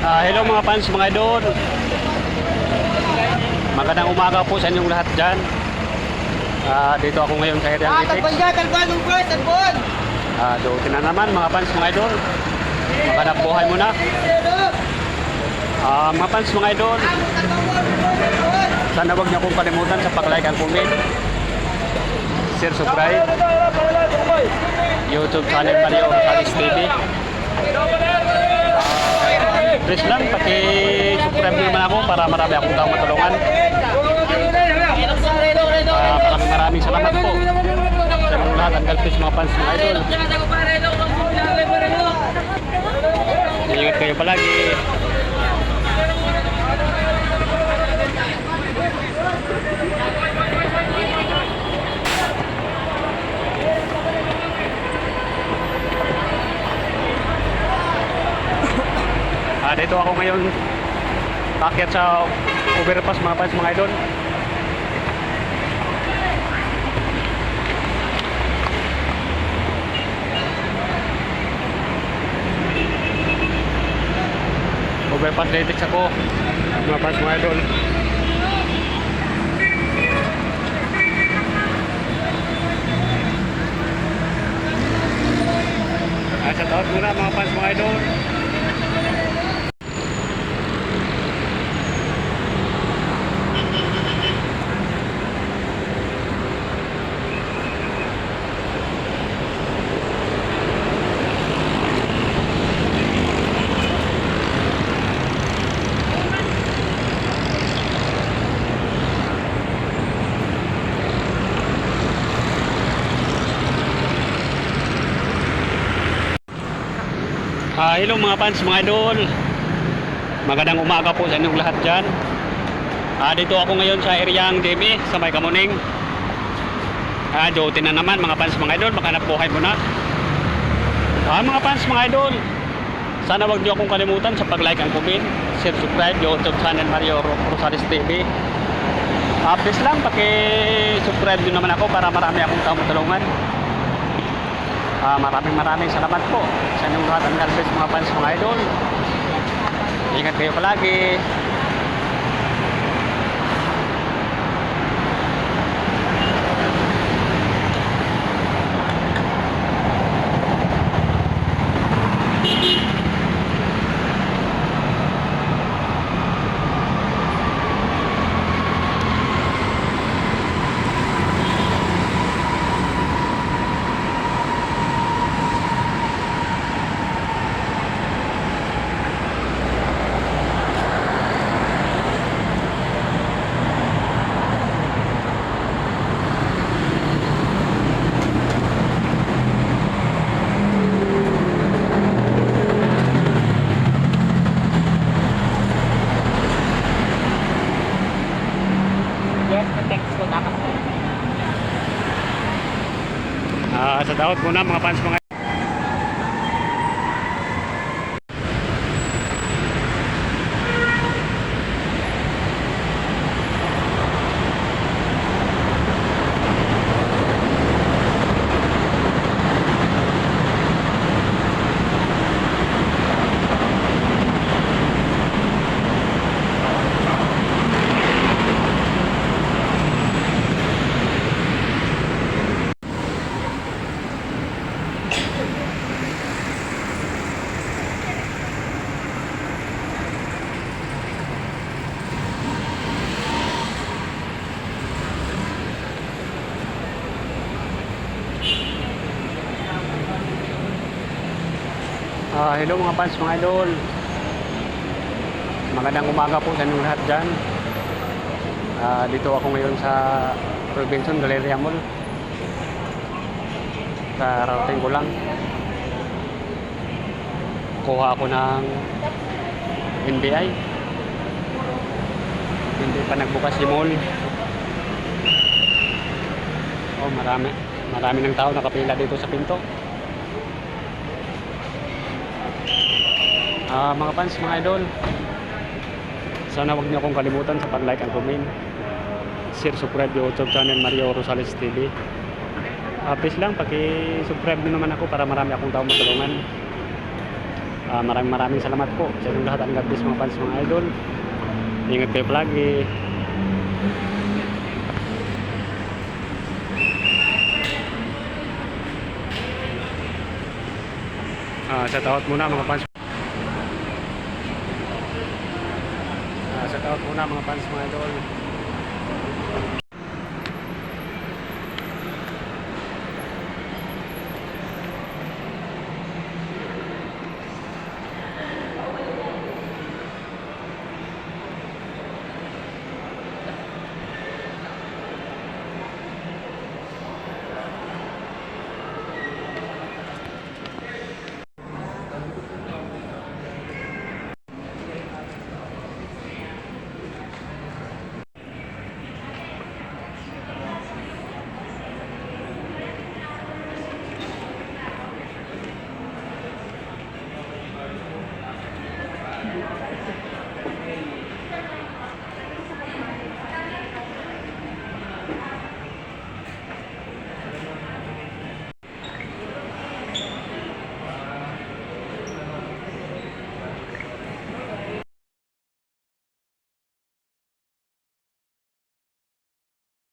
Hello mga fans, mga idol. Magandang umaga po sa inyong lahat dyan. Dito ako ngayon sa Area Analytics. Talbon! Dutin na naman mga fans, mga idol. Magandang buhay muna. Mga fans, mga idol, sana huwag niyo akong kalimutan sa pag-like and comment, share, subscribe YouTube channel Mario Rosales TV. Please lang, paki-subscribe naman ako para marami akong taong matulungan. Maraming salamat po sa mga lahat. Ang galpis mga fans, mga idol. Ingat kayo palagi. Dito ako ngayon pakyat sa overpass mga fans, mga idol. Overpass Redix ako mga fans, mga idol. Sa taon muna mga fans, mga idol. Hello mga fans, mga idol. Magandang umaga po sa inyong lahat dyan. Dito ako ngayon sa Eryang DB sa May Kamuning. Dutin na naman mga fans, mga idol. Makanap buhay mo na. Mga fans, mga idol, sana wag niyo akong kalimutan sa pag-like and comment, share, subscribe YouTube channel Mario Rosales TV. Please lang, paki-subscribe din naman ako para marami akong taong matulungan. Maraming salamat po sa inyong lahat. Ang galbis mga fans, mga idol. Ingat kayo palagi. Sa daot muna mga fans, mga hello mga fans, mga idol. Magandang umaga po sa inyong lahat dyan. Dito ako ngayon sa Robinson Galleria Mall. Karating ko lang. Kuha ako ng NBI. Hindi pa nagbukas si mall. Marami ng tao nakapila dito sa pinto. Mga fans, mga idol, sana huwag niyo akong kalimutan sa pag-like and comment, share, subscribe YouTube channel Mario Rosales TV. Please lang, paki-subscribe din naman ako para marami akong taong matulungan. Maraming salamat po sa inyong lahat. God bless mga fans, mga idol. Ingat kayo palagi. Sa tawad muna mga fans. Sa tawad muna mga fans, mga idol.